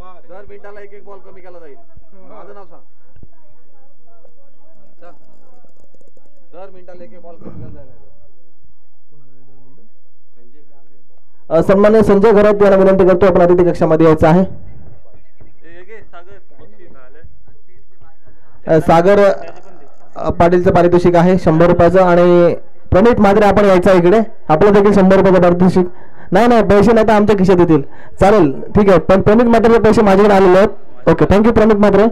दर मिनिटाला एक एक बॉल कमी केला जाईल. माझं नाव सांग. दर मिनिटाला एक एक बॉल कमी केला जाईल. सन्मान्य संजय घरात यांना विनंती करतो आपण अतिथी कक्षामध्ये यायचं आहे. सागर पाटीलचं पारितोषिक आहे 100 रुपयाचं आणि प्रणित मात्रे आपण यायचं इकडे. आपलं देखील 100 रुपयाचं पारितोषिक. नाही पैसे नाही तर आमच्या खिशात येतील. चालेल ठीक आहे. पण प्रणित मात्रेचे पैसे माझ्याकडे आलेले आहेत. ओके थँक्यू प्रणित मात्रे.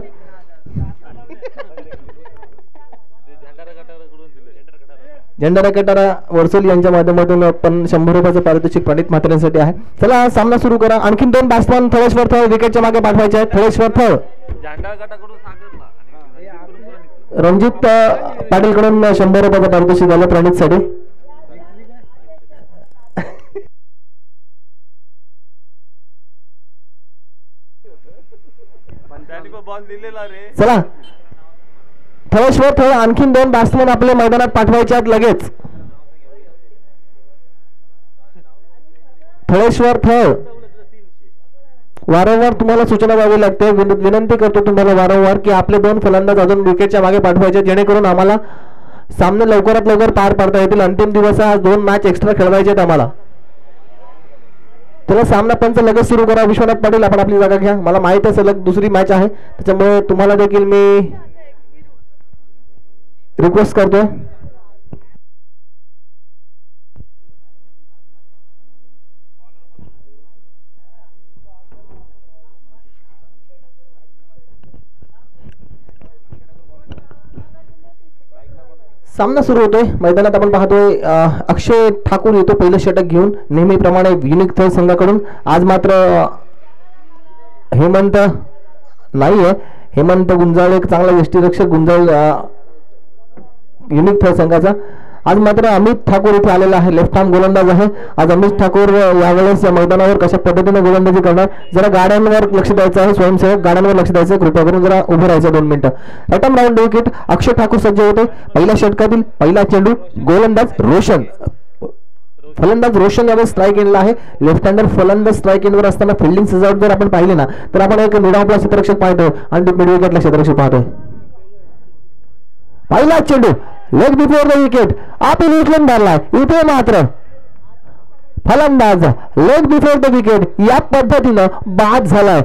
झेंडा कटारा वरसोल यांच्या माध्यमातून आपण 100 रुपयाचं पारितोषिक प्रणित म्हात्रेंसाठी आहे. चला सामना सुरू करा. आणखीन 2 बॅट्समन थळेश्वर थळ विकेटच्या मागे पाठवायचे आहेत. थळेश्वर थळ रणजित पाटील कडून 100 रुपयाचं पारितोषिक आलं प्रणित साठी. चला थळेश्वर थळ आणखीन 2 बॅट्समन आपल्या मैदानात पाठवायचे आहेत लगेच. थळेश्वर थळ वारंवार तुम्हाला सूचना द्यावी लागते. विनंती करतो तुम्हाला वारंवार की आपले 2 फलंदाज अजून विकेटच्या मागे पाठवायचे जेणेकरून आम्हाला सामने लवकरात लवकर पार पाडता येतील. अंतिम दिवस आज 2 मॅच एक्स्ट्रा खेळवायचे आहेत आम्हाला. त्याला सामना पंच लगेच सुरू करा. विश्वनाथ पाटील आपण आपली जागा घ्या. मला माहित आहे सलग दुसरी मॅच आहे त्याच्यामुळे तुम्हाला देखील मी रिक्वेस्ट करतोय. सामना सुरू होतोय. मैदानात आपण पाहतोय अक्षय ठाकूर येतो पहिलं षटक घेऊन नेहमीप्रमाणे युनिक थळ संघाकडून. आज मात्र हेमंत नाहीये. हेमंत गुंजाळ एक चांगला यष्टीरक्षक गुंजाळ युनिक थळ संघाचा. आज मात्र अमित ठाकूर इथे आलेला आहे. लेफ्ट आर्म गोलंदाज आहे. आज अमित ठाकूर यावेळेस या मैदानावर कशा पद्धतीने गोलंदाजी करणार जरा गाड्यांवर लक्ष द्यायचं आहे. स्वयंसेवक गाड्यांवर लक्ष द्यायचं. कृपया करून जरा उभे राहायचं 2 मिनिटं. प्रथम राऊंड विकेट अक्षय ठाकूर सज्ज होते. पहिल्या षटकातील पहिला चेंडू गोलंदाज रोशन फलंदाज रोशन यावेळेस स्ट्राईक एंडला आहे. लेफ्ट हँडर फलंदाज स्ट्राईक एंडवर असताना फिल्डिंग सजावट जर आपण पाहिली ना तर आपण एक निडावला क्षेत्ररक्षक पाहतो आणि मिड विकेटला क्षेत्ररक्षक पाहतोय. पहिला चेंडू लेग बिफोर द विकेट आपण उचलून धरलाय. इथे मात्र फलंदाज लेग बिफोर द विकेट या पद्धतीनं बाद झालाय.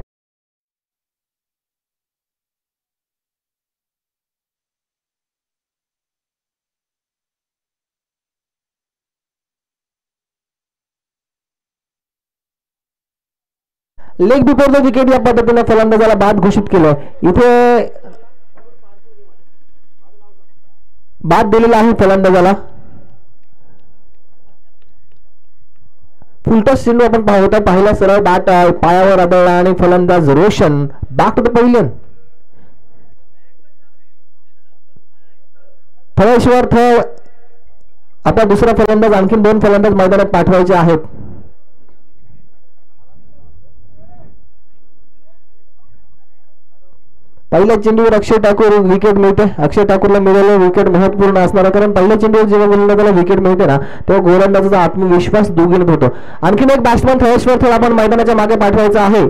लेग बिफोर द विकेट या पद्धतीने फलंदाजाला बाद घोषित केलं. इथे बाद दिलेला आहे फलंदाजाला. फुलटॉस चेंडू आपण पाहत आहे. पहिला सरळ बॅट पायावर आदळला आणि फलंदाज Roshan back to the pavilion. Thaleshwar Thal आता दुसरा फलंदाज आणखीन 2 फलंदाज मैदानात पाठवायचे आहेत. पहिल्या चेंडूवर अक्षय ठाकूर विकेट मिळते. अक्षय ठाकूरला मिळालेलं विकेट महत्वपूर्ण असणार कारण पहिल्या चेंडूवर जेव्हा गोलंदाजाला विकेट मिळते ना तेव्हा गोलंदाजाचा आत्मविश्वास दुगणित होतो. आणखीन एक बॅट्समन थळेश्वर थळ आपण मैदानाच्या मागे पाठवायचा आहे.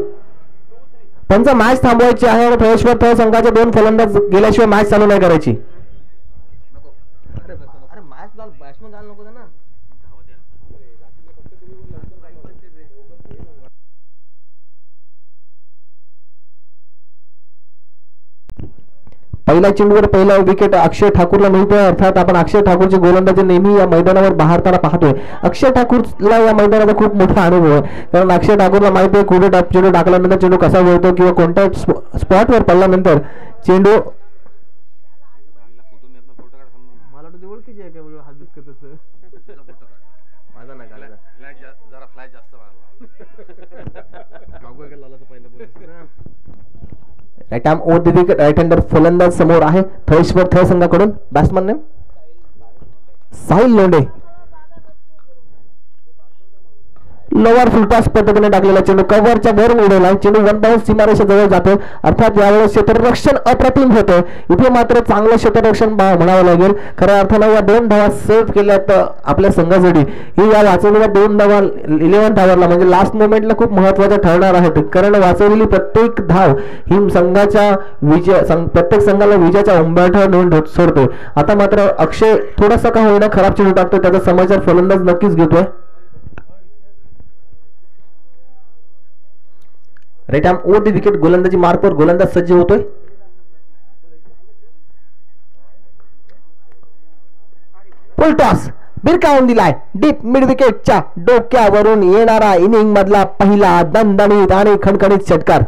पंच मॅच थांबवायची आहे आणि थळेश्वर थळ संघाचे 2 फलंदाज गेल्याशिवाय मॅच चालू नाही करायची. पहिल्या चेंडूवर पहिला विकेट अक्षय ठाकूरला मिळतोय. अर्थात आपण अक्षय ठाकूरचे गोलंदाजी नेहमी या मैदानावर बहारताना पाहतोय. अक्षय ठाकूरला या मैदानाचा खूप मोठा अनुभव आहे कारण अक्षय ठाकूरला माहिती आहे कुठे चेंडू टाकल्यानंतर चेंडू कसा वळतो किंवा कोणत्या स्पॉटवर पडल्यानंतर चेंडू right arm over the wicket. Right hander फलंदाज समोर आहे थळेश्वर थळ संघाकडून. Batsman name Sahil Londhe. Lower full toss पद्धतीने टाकलेला चेंडू कव्हरच्या वर उडवला, चेंडू वन बाउन्स सीमारेषा जवळ जातो, अर्थात यावेळेस क्षेत्ररक्षण अप्रतिम होतं. इथे मात्र चांगलं क्षेत्ररक्षण म्हणावं लागेल. खऱ्या अर्थानं या 2 धावा सेव्ह केल्यात आपल्या संघासाठी. ही या वाचवलेल्या 2 धावा 11 धावाला म्हणजे लास्ट मोमेंटला खूप महत्त्वाच्या ठरणार आहेत, कारण वाचवलेली प्रत्येक धाव ही संघाच्या प्रत्येक संघाला विजयाच्या उंबरठ्यावर नेऊन सोडते. आता मात्र अक्षय थोडासा का होईना खराब चेंडू टाकतो, त्याचा समाचार फलंदाज नक्कीच घेतोय. Right arm over the wicket, गोलंदाजी मार्कवर गोलंदाज सज्ज होतोय. फुल टॉस बिरकावून दिलाय. डीप मिड विकेटच्या डोक्यावरून येणारा इनिंग मधला पहिला दणदणीत आणि खणखणीत षटकार.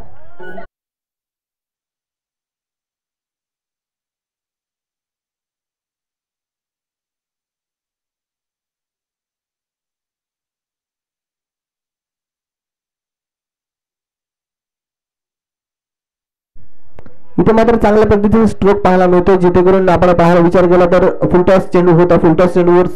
इथे मात्र चांगल्या पद्धतीने स्ट्रोक पाहायला मिळतो, जिथे करून आपण पाहायला विचार केला तर फुलटॉस चेंडू होता. फुलटॉस चेंडूवर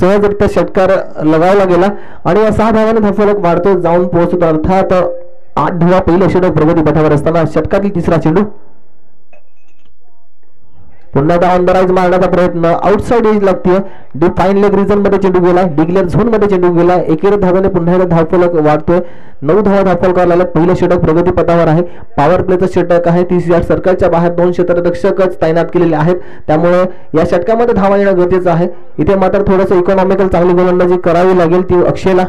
सहजरित्या षटकार लगावला गेला आणि 6 धावांनी धावफलक वाढतो, जाऊन पोहोचतो. अर्थात 8 धावा पहिलं षटक प्रगती पथावर असताना षटकातील तिसरा चेंडू. पुन्हा ऑन द राईज मारण्याचा प्रयत्न, आउटसाइड एज लागते. डिफाईन लेग रिजन मध्ये चेंडू गेला, डिक्लेअर झोन मध्ये चेंडू गेला. 1 धावाने पुन्हा एकदा धावफलक वाढतोय. 9 धावा धावफलकावर लागला. पहिलं षटक प्रगती पथावर आहे. पॉवर प्लेचं षटक आहे. 30 यार्ड सर्कलच्या बाहेर 2 क्षेत्ररक्षकच तैनात केलेले आहेत, त्यामुळे या षटकामध्ये धावा येणं गरजेचं आहे. इथे मात्र थोडंसं इकॉनॉमिकल चांगली गोलंदाजी करावी लागेल ती अक्षयला.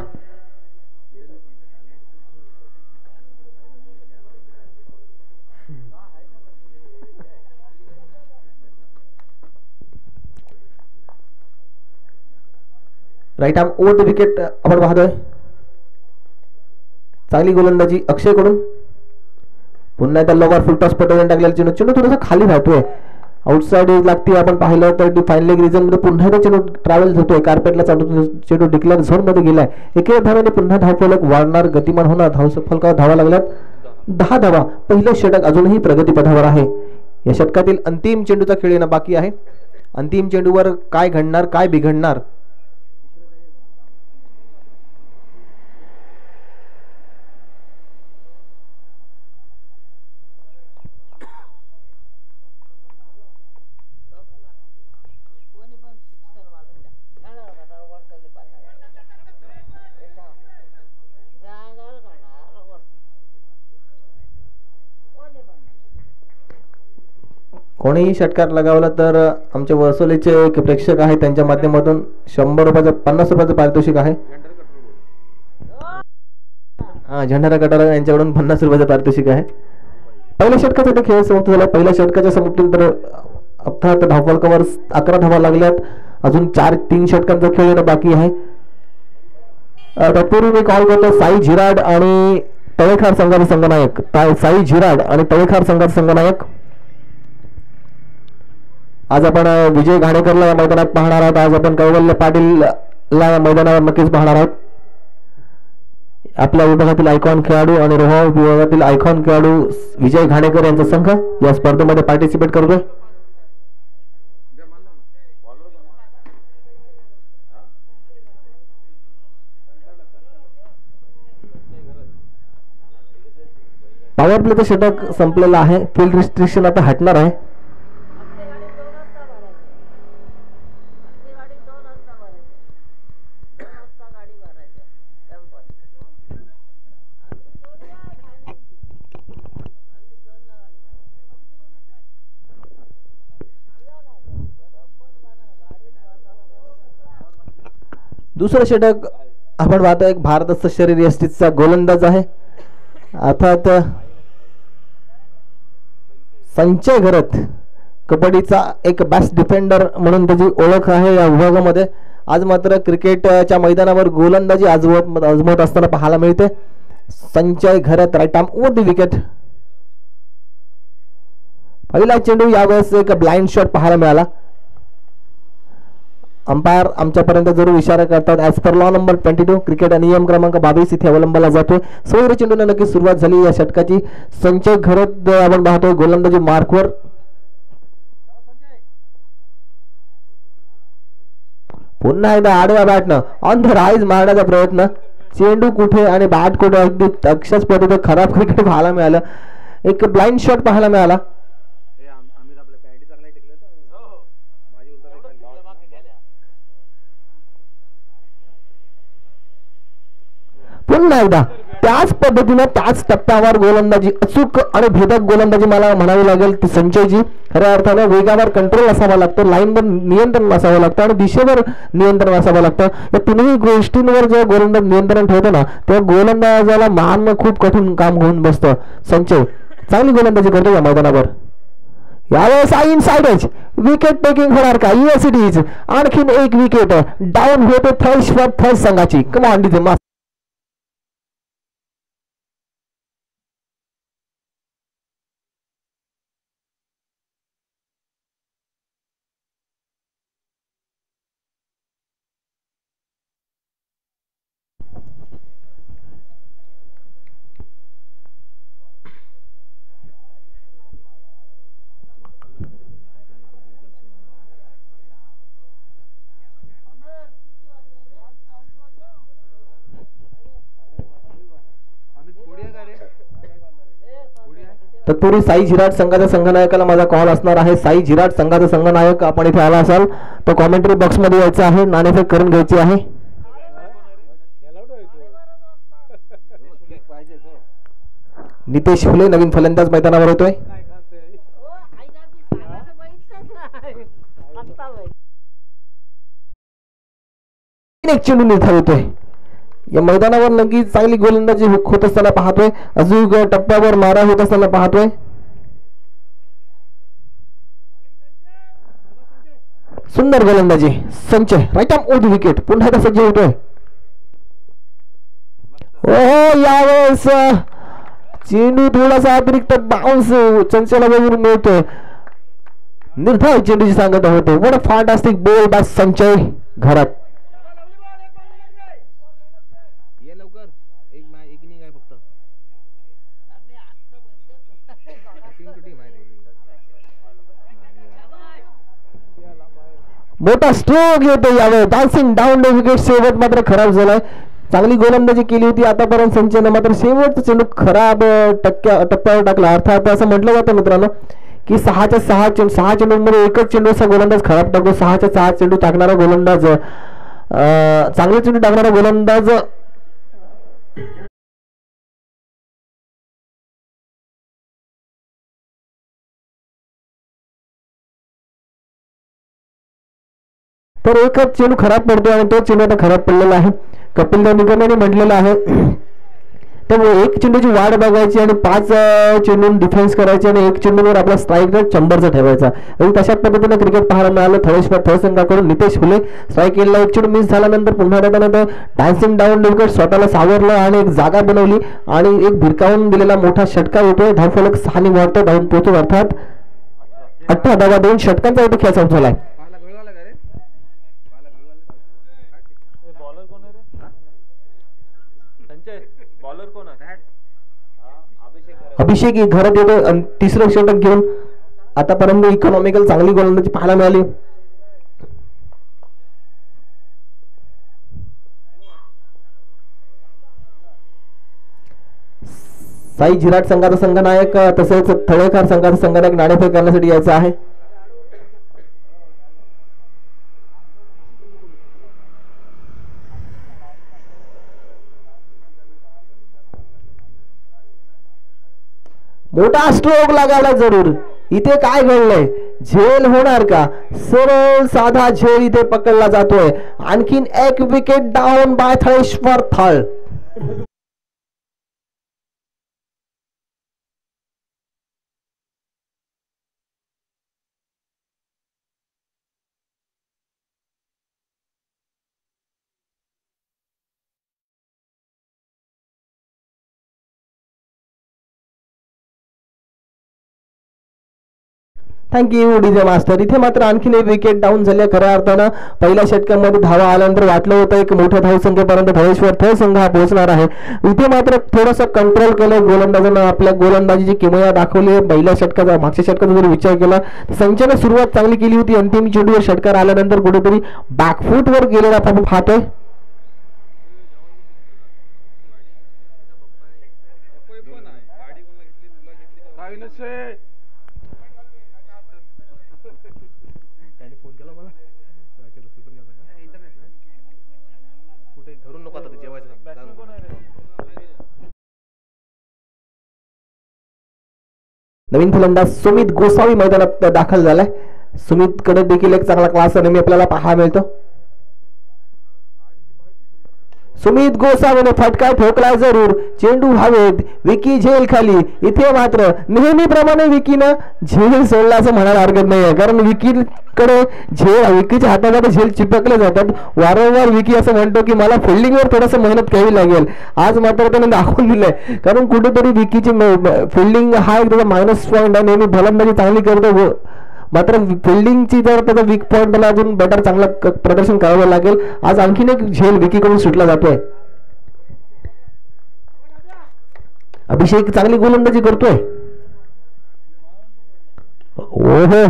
Right arm over the wicket आपण पाहतोय. चांगली गोलंदाजी अक्षय कडून. पुन्हा एकदा लोवर फुलटॉस पटवून टाकलेला चेंडू, चेंडू थोडासा खाली राहतोय. आउटसाइड एज लागते. आपण पाहिलं तर डिफाईन लेग रिजन मध्ये पुन्हा एकदा चेंडू ट्रॅव्हल होतोय, कार्पेटला चालतो चेंडू डिक्लेअर झोन मध्ये गेलाय. 1 धावाने पुन्हा धावफलक वाढणार, गतिमान होणार. धावफलकावर धावा लागल्यात 10 धावा. पहिलं षटक अजूनही प्रगती पथावर आहे. या षटकातील अंतिम चेंडूचा खेळ येणं बाकी आहे. अंतिम चेंडूवर काय घडणार, काय बिघडणार. कोणीही षटकार लगावला तर आमचे वर्सोलीचे एक प्रेक्षक आहेत, त्यांच्या माध्यमातून 100 रुपयाचं 50 रुपयाचं पारितोषिक आहे. झंडारा कटारा यांच्याकडून 50 रुपयाचं पारितोषिक आहे. पहिल्या षटकाचा खेळ समाप्त झाला. पहिल्या षटकाच्या समाप्तीनंतर अर्थात धावफलकावर 11 धावा लागल्यात. अजून 3 षटकांचा खेळ येणं बाकी आहे. तत्पूर्वी मी कॉल करतो साई झिराड आणि तळेखार संघाचे संघनायक. साई झिराड आणि तळेखार संघाचे संघनायक आज आपण विजय घाणेकरला या मैदानात पाहणार आहोत. आज आपण कैवल्य पाटीलला या मैदानावर नक्कीच पाहणार आहोत. आपल्या विभागातील आयकॉन खेळाडू आणि रोहा विभागातील आयकॉन खेळाडू विजय घाणेकर यांचा संघ या स्पर्धेमध्ये पार्टिसिपेट करतोय. पॉवर प्लेचं षटक संपलेलं आहे. फील्ड रिस्ट्रिक्शन आता हटणार आहे. दुसरं षटक आपण पाहतो एक भारताचा शरीर यष्टीचा गोलंदाज आहे, अर्थात संजय घरत. कबड्डीचा एक बेस्ट डिफेंडर म्हणून त्याची ओळख आहे या विभागामध्ये. आज मात्र क्रिकेटच्या मैदानावर गोलंदाजी आजमवत असताना पाहायला मिळते. Sanjay Gharat right arm over the wicket. पहिला चेंडू यावेळेस एक ब्लाइंड शॉट पाहायला मिळाला. अंपायर आमच्यापर्यंत जरूर इशारा करतात. As per law number 22 cricket नियम क्रमांक 22 इथे अवलंबला जातोय. सोयरे चेंडूने नक्की सुरुवात झाली या षटकाची. संजय घरत आपण पाहतोय गोलंदाजी मार्कवर. पुन्हा एकदा आडव्या बॅटनं ऑन द राईज मारण्याचा प्रयत्न. चेंडू कुठे आणि बॅट कुठे, अगदी अक्षरच पद्धतीने खराब क्रिकेट पाहायला मिळालं. एक ब्लाइंड शॉट पाहायला मिळाला. पुन्हा एकदा त्याच पद्धतीने त्याच टप्प्यावर गोलंदाजी, अचूक आणि भेदक गोलंदाजी मला म्हणावी लागेल ती संचयची. खऱ्या अर्थानं वेगावर कंट्रोल असावा लागतो, लाईनवर नियंत्रण असावं लागतं आणि दिशेवर नियंत्रण असावं लागतं. या तिन्ही गोष्टींवर जेव्हा गोलंदाज नियंत्रण ठेवतो ना तेव्हा गोलंदाजाला मारणं खूप कठीण काम होऊन बसतं. संचय चांगली गोलंदाजी करतो या मैदानावर. यावेळेस inside edge wicket taking होणार का? Yes it is. आणखीन एक विकेट डाऊन होते थर्ड संघाची. कमांड इथे मास. तत्पूर्वी साई झिराट संघाच्या संघनायकाला माझा कॉल असणार आहे. साई झिराट संघाचा संघनायक आपण इथे आला असाल तर कॉमेंट्री बॉक्स मध्ये यायचं आहे, नाणेफेक करून घ्यायची आहे. नितेश फुले नवीन फलंदाज मैदानावर होतोय. एक चेंडू निर्धारितोय. या मैदानावर नक्की चांगली गोलंदाजी होत असताना पाहतोय. अजून टप्प्यावर मारा होत असताना पाहतोय. सुंदर गोलंदाजी संचय. Right arm over wicket. पुन्हा एकदा सज्ज होतोय. हो यावेळेस चेंडू थोडासा अतिरिक्त बाउन्स संचयला बघून मिळतोय. निर्धारित चेंडूची सांगत होते. What a fantastic ball by संचय घरात. मोठा स्ट्रोक येतो यावेळी. Dancing down the wicket. शेवट मात्र खराब झालाय. चांगली गोलंदाजी केली होती आतापर्यंत संचयनं, मात्र शेवटचा चेंडू खराब टप्प्यावर टाकला. अर्थात असं म्हटलं जातं मित्रांनो की 6 चेंडूंमध्ये एकच चेंडू असा गोलंदाज खराब टाकतो. 6 चेंडू टाकणारा गोलंदाज चांगले चेंडू टाकणारा गोलंदाज तर एकच चेंडू खराब पडतो आणि तो चेंडू आता खराब पडलेला आहे. कपिल देव निगम म्हटलेलं आहे त्यामुळे एक चेंडूची वाढ बघायची आणि 5 चेंडून डिफेन्स करायचे आणि एक चेंडूवर आपला स्ट्राईक रेट 100चा ठेवायचा. आणि तशाच पद्धतीने क्रिकेट पाहायला मिळालं. थर्ड संघाकडून नितेश फुले स्ट्राईक केलेला. एक चेंडू मिस झाल्यानंतर पुन्हा त्यानंतर डान्सिंग डाऊन विकेट स्वतःला सावरलं आणि एक जागा बनवली आणि एक भिरकावून दिलेला मोठा षटकार होतोय. धावफलक 6 वाढतो. धावून पोहोचतो. अर्थात 18 धावा 2 षटकांचा इथे खेळ संपला आहे. अभिषेक घरात येतो तिसरं षटक घेऊन. आतापर्यंत इकॉनॉमिकल चांगली गोलंदाजी पाहायला मिळाली. साई झिराट संघाचा संघनायक तसेच थळेकर संघाचा संघनायक नाणेफेक करण्यासाठी यायचा आहे. मोठा स्ट्रोक लागायला जरूर. इथे काय घडलंय? झेल होणार का? सरळ साधा झेल इथे पकडला जातोय. आणखीन एक wicket down by Thaleshwar Thal. Thank you DJ master. इथे मात्र आणखीन एक विकेट डाऊन झाले. खऱ्या अर्थानं पहिल्या षटकामध्ये धावा आल्यानंतर वाटलं होतं एक मोठ्या धावसंख्येपर्यंत थळेश्वर थळ संघ हा पोहोचणार आहे. इथे मात्र थोडंसं कंट्रोल केलं गोलंदाजानं. आपल्या गोलंदाजीची किमया दाखवली. पहिल्या षटकाचा मागच्या षटकाचा जर विचार केला संचयनं सुरुवात चांगली केली होती. अंतिम चेंडूवर षटकार आल्यानंतर कुठेतरी बॅकफूटवर गेलेला आपण पाहतोय. त्याने फोन केला मला कुठे घरून नको आता जेवायचं नवीन फलंदाज सुमित गोसावी मैदानात दाखल झालाय. सुमित कडे देखील एक चांगला क्लास नेहमी आपल्याला पाहायला मिळतो. सुमित गोसावीने फटका ठोकला जरूर, चेंडू हवेत, विकी झेल खाली. इथे मात्र नेहमीप्रमाणे विकीनं झेल सोडला असं म्हणायला हरकत नाहीये, कारण विकीकडे विकीच्या हातामध्ये झेल चिपकले जातात. वारंवार विकी असं म्हणतो की मला फिल्डिंगवर थोडंसं मेहनत घ्यावी लागेल. आज मात्र त्याने दाखवून दिलंय, कारण कुठेतरी विकीची फिल्डिंग हा एक त्याचा मायनस पॉईंट आहे. नेहमी फलंदाजी चांगली करतो, मात्र फिल्डिंगची जर त्याचा वीक पॉईंट त्याला अजून बेटर चांगलं प्रदर्शन करावं लागेल. आज आणखीन एक झेल विकीकडून सुटला जातोय. अभिषेक चांगली गोलंदाजी करतोय. ओहो,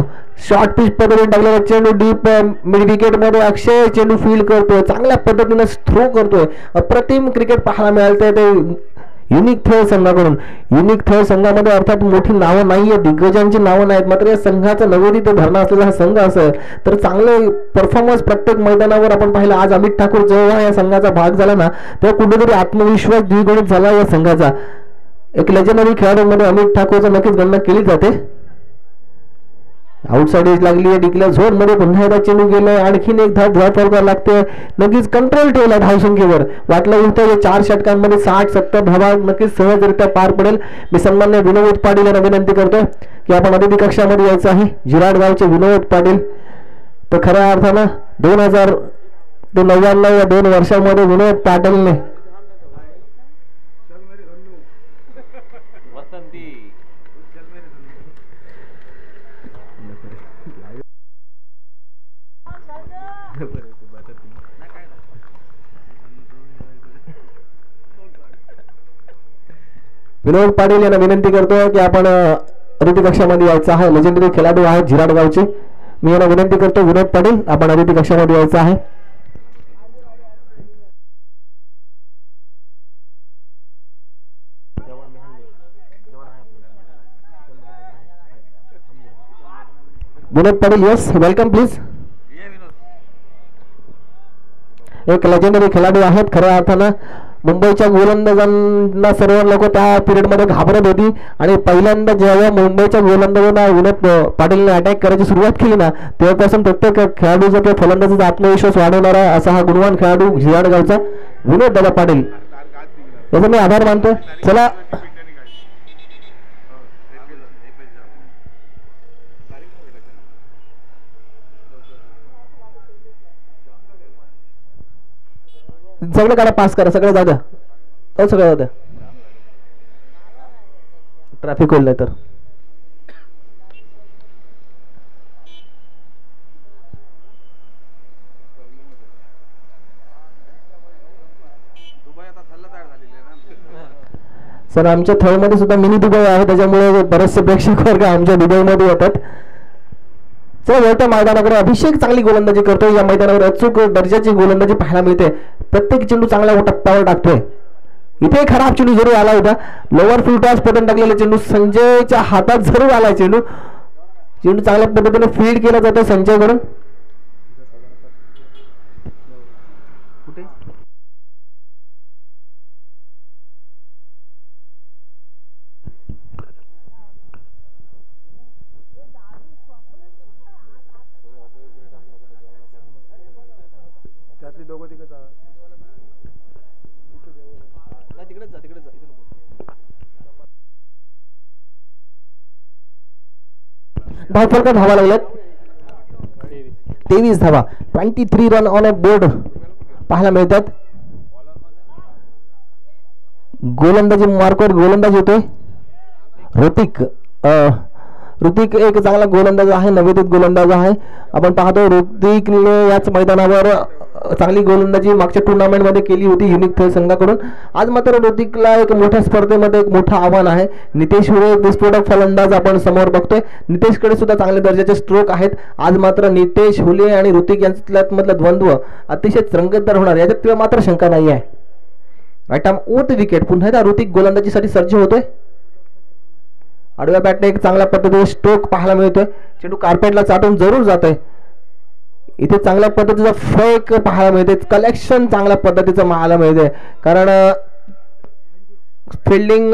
शॉर्ट पिच पद्धतीने टाकलेला चेंडू डीप मिड विकेट मध्ये अक्षय चेंडू फील्ड करतोय, चांगल्या पद्धतीने थ्रो करतोय. अप्रतिम क्रिकेट पाहायला मिळालंय ते युनिक थेळ संघाकडून. युनिक थेळ संघामध्ये अर्थात मोठी नावं नाहीये, दिग्गजांची नावं नाहीत, मात्र या संघाचा नवोदित भरणा असलेला हा संघ असेल तर चांगले परफॉर्मन्स प्रत्येक मैदानावर आपण पाहिलं. आज अमित ठाकूर जेव्हा या संघाचा भाग झाला ना, तेव्हा कुठेतरी आत्मविश्वास द्विगुणित झाला या संघाचा. एक लेजेंडरी खेळाडूमध्ये अमित ठाकूरचा नक्कीच गणना केली जाते. आउटसाइड एज लागली आहे, डिक्लेअर झोन मध्ये पुन्हा एकदा चेंडू गेलाय. आणखीन एक धाव फलकावर लागते. नक्कीच कंट्रोल ठेवला धावसंख्येवर. वाटलं होतं या 4 षटकांमध्ये 60-70 धावा नक्कीच सहजरित्या पार पडेल. मी सन्मान्य विनोद पाटील यांना विनंती करतोय की आपण अतिथी कक्षामध्ये यायचं आहे. जिराडगावचे विनोद पाटील. तर खऱ्या अर्थानं 2000 ते 99 या 2 वर्षांमध्ये विनोद पाटीलने विनोद पाटील यांना विनंती करतो की आपण अतिथी कक्षामध्ये यायचं आहे. लेजेंडरी खेळाडू आहेत जिराडगावचे. मी यांना विनंती करतो विनोद पाटील आपण अतिथी कक्षामध्ये यायचं आहे. Vinod Patil, yes welcome please. एक लेजेंडरी खेळाडू आहेत. खऱ्या अर्थानं मुंबईच्या गोलंदाजांना सर्व लोक त्या पिरियडमध्ये घाबरत होती आणि पहिल्यांदा जेव्हा मुंबईच्या गोलंदाजांना विनोद पाटीलने अटॅक करायची सुरुवात केली ना, तेव्हापासून प्रत्येक खेळाडूचा किंवा फलंदाजाचा आत्मविश्वास वाढवणारा असा हा गुणवान खेळाडू जिराडगावचा विनोद दादा पाटील, याचा मी आभार मानतो. चला सगळं काढा, पास करा, सगळं जाऊ द्या, सगळं जाऊ द्या, ट्रॅफिक होईल नाही तर. सर आमच्या थळमध्ये सुद्धा मिनी दुबई आहे, त्याच्यामुळे बरेचसे प्रेक्षक वर्ग आमच्या दुबईमध्ये येतात. चला मोठ्या मैदानाकडे अभिषेक चांगली गोलंदाजी करतोय. या मैदानावर अचूक दर्जाची गोलंदाजी पाहायला मिळते. प्रत्येक चेंडू चांगल्या टप्प्यावर टाकतोय. इथे खराब चेंडू जरूर आला होता. लोअर फुल टॉस पटन टाकलेला चेंडू संजयच्या हातात जरूर आला. चेंडू चांगल्या पद्धतीने फील्ड केला जातो संजयकडून. त्यातली दोघं तिकडे जा, तिकडे जा. धावफलकात धावा लागल्यात 23 धावा, 23 रन ऑन अ बोर्ड पाहायला मिळतात. गोलंदाजी मार्कवर गोलंदाज येतोय ऋतिक एक चांगला गोलंदाज आहे, नवोदित गोलंदाज आहे. आपण पाहतो ऋतिकने याच मैदानावर चांगली गोलंदाजी मागच्या टुर्नामेंट मध्ये केली होती युनिक थेल संघाकडून. आज मात्र ऋतिकला एक मोठ्या स्पर्धेमध्ये एक मोठं आव्हान आहे. नितेश हुले विस्फोटक फलंदाज आपण समोर बघतोय. नितेशकडे सुद्धा चांगल्या दर्जाचे स्ट्रोक आहेत. आज मात्र नितेश हुले आणि ऋतिक यांच्यातला द्वंद्व अतिशय रंगतदार होणार, याच्यात मात्र शंका नाही आहे. Right arm over the wicket. पुन्हा एकदा ऋतिक गोलंदाजीसाठी सज्ज होतोय. आडव्या बॅटने एक चांगल्या पद्धतीने स्ट्रोक पाहायला मिळतोय. चेंडू कार्पेटला चाटून जरूर जात आहे. इथे चांगल्या पद्धतीचा फेक पाहायला मिळते. कलेक्शन चांगल्या पद्धतीचं पाहायला मिळते, कारण फिल्डिंग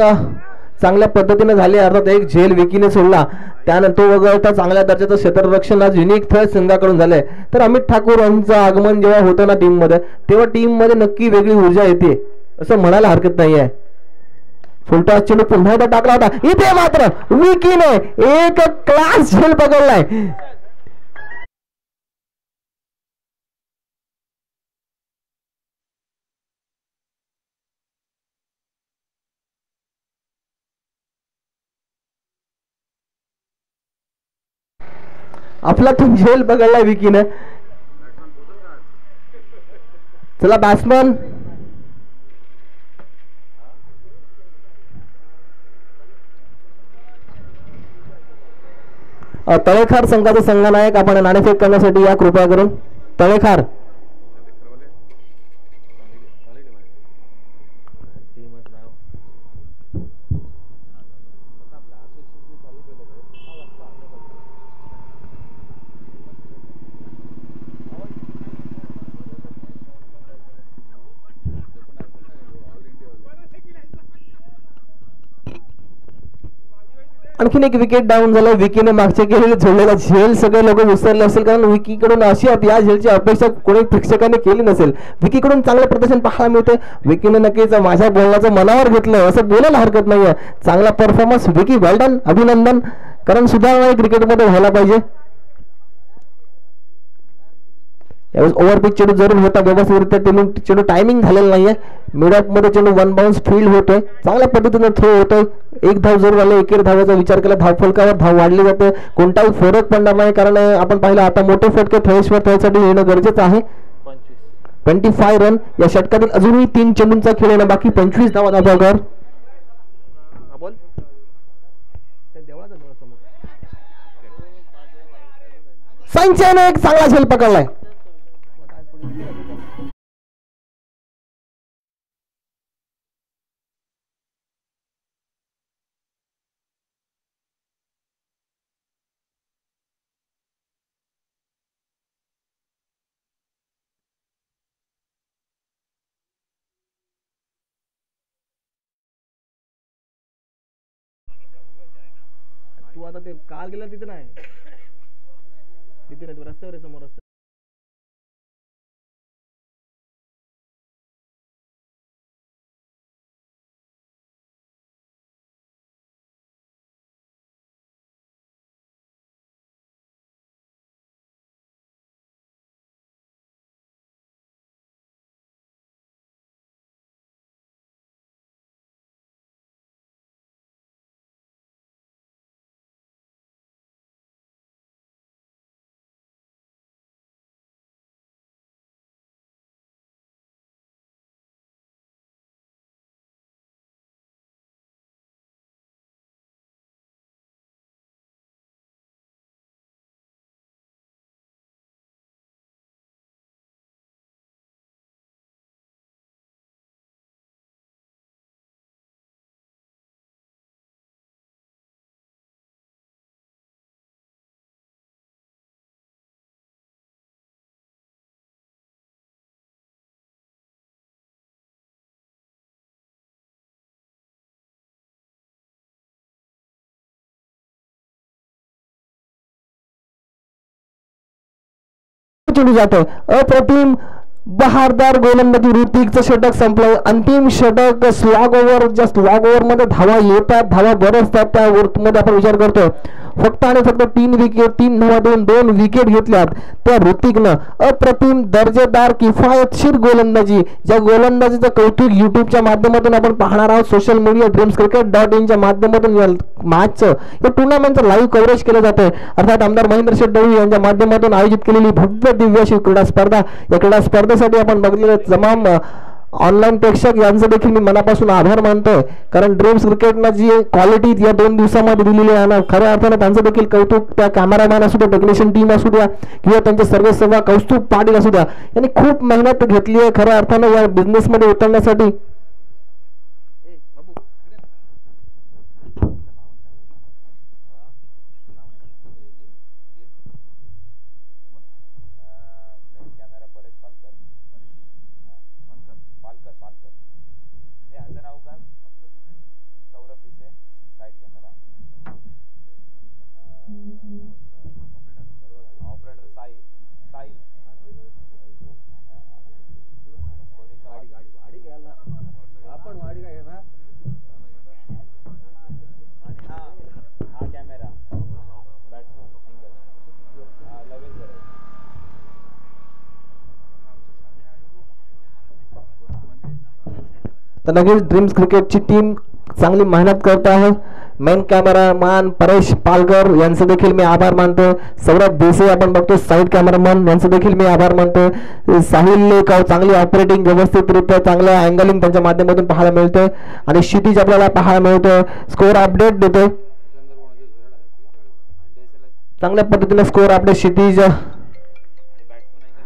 चांगल्या पद्धतीने झाली. अर्थात एक झेल विकीने सोडला, त्यानंतर तो वगळता चांगल्या दर्जाचं क्षेत्ररक्षण आज युनिक थ्रेड संघाकडून झालंय. तर अमित ठाकूर यांचं आगमन जेव्हा होतं ना टीम मध्ये, तेव्हा टीम मध्ये नक्की वेगळी ऊर्जा येते असं म्हणायला हरकत नाहीये. फुलटॉस चेंडू पुन्हा एकदा टाकला होता. इथे मात्र विकीने एक क्लास झेल पकडलाय. आपला तो झेल पकडलाय विकीने. चला बॅट्समन तळेखार संघाचा संघनायक आपण नाणेफेक करण्यासाठी या कृपया करून. तळेखार आणखीन एक विकेट डाऊन झालं. विकीने मागचे केलेले झोडलेला झेल सगळे लोक विसरले असेल, कारण विकीकडून अशी या झेलची अपेक्षा कोणी प्रेक्षकांनी केली नसेल. विकीकडून चांगलं प्रदर्शन पाहायला मिळते. विकीने नक्कीच माझ्या बोलण्याचं मनावर घेतलं असं बोलायला हरकत नाहीये. चांगला परफॉर्मन्स विकी, वेल डन, अभिनंदन, कारण सुधारणा क्रिकेटमध्ये व्हायला पाहिजे. यावेळेस ओव्हरपिच चेंडू जरूर होता व्यवस्थितरित्या. चेंडू टायमिंग झालेला नाहीये. मिडऑफ मध्ये चेंडू वन बाउन्स फील्ड होतोय. चांगल्या पद्धतीने थ्रो होतोय. एक धाव जरूर आले. एकेर धावाचा विचार केला, धावफलकावर धाव वाढली जाते. कोणताही फरक पडणार नाही, कारण आपण पाहिलं आता मोठे फटके थ्रेशवर त्यासाठी येणं गरजेचं आहे. 25 रन या षटकातील अजूनही 3 चेंडूंचा खेळ येणं बाकी. 25 धावा धाबावर. सायन्सने एक चांगला झेल पकडलाय. तू आता ते काल गेला तिथे नाही, तिथे नाही, तू रस्त्यावर आहे, समोर रस्ता. चेंडू जातोय. अप्रतिम बहारदार गोलंदाजी. ऋतिकचं षटक संपलं. अंतिम षटक स्लॉग ओव्हर. ज्या स्लॉग ओव्हर मध्ये धावा येतात, धावा बरसतात, त्या मध्ये आपण विचार करतो. फक्त आणि फक्त 3 विकेट, 3 धावा देऊन 2 विकेट घेतल्यात त्या ऋतिकनं. अप्रतिम दर्जेदार किफायतशीर गोलंदाजी. ज्या गोलंदाजीचं कौतुक युट्यूबच्या माध्यमातून आपण पाहणार आहोत. सोशल मीडिया dreamscricket.in माध्यमातून या मॅचचं, या टुर्नामेंटचं लाईव्ह कव्हरेज केलं जातंय. अर्थात आमदार महेंद्र शेठ दळवी यांच्या माध्यमातून आयोजित केलेली भव्य दिव्य अशी क्रीडा स्पर्धा. या क्रीडा स्पर्धेसाठी आपण बघलेले तमाम ऑनलाईन प्रेक्षक यांचं देखील मी मनापासून आभार मानतोय, कारण ड्रीम्स क्रिकेटनं जी क्वालिटी या 2 दिवसामध्ये दिलेली आहे ना, खऱ्या अर्थानं त्यांचं देखील कौतुक. त्या कॅमेरामॅन असू द्या, टेक्निशियन टीम असू द्या, किंवा त्यांचे सर्व सेवा कौस्तुभ पाटील असू द्या, यांनी खूप मेहनत घेतली आहे खऱ्या अर्थानं या बिझनेसमध्ये उतरण्यासाठी. तर नक्कीच ड्रीम्स क्रिकेटची टीम चांगली मेहनत करत आहे. मेन कॅमेरामॅन परेश पालकर यांचे देखील मी आभार मानतो. सौरभ देसाई आपण बघतो साईड कॅमेरामॅन, यांचे देखील मी आभार मानतो. साहिल लेकाव चांगली ऑपरेटिंग व्यवस्थितरित्या चांगलं अँगलिंग त्यांच्या माध्यमातून पाहायला मिळतंय. आणि क्षितिज आपल्याला पाहायला मिळतोय स्कोअर अपडेट देतोय. चांगल्या पद्धतीने स्कोअर अपडेट क्षितिज.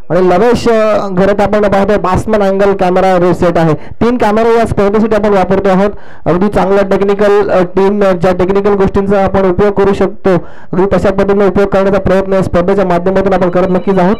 आणि लवेश घरात आपण पाहतोय बॅट्समन अँगल कॅमेरा सेट आहे. 3 कॅमेरा या स्पर्धेसाठी आपण वापरतो आहोत. अगदी चांगला टेक्निकल टीम ज्या टेक्निकल गोष्टींचा आपण उपयोग करू शकतो अगदी तशा पद्धतीने उपयोग करण्याचा प्रयत्न या स्पर्धेच्या माध्यमातून आपण करत नक्कीच आहोत.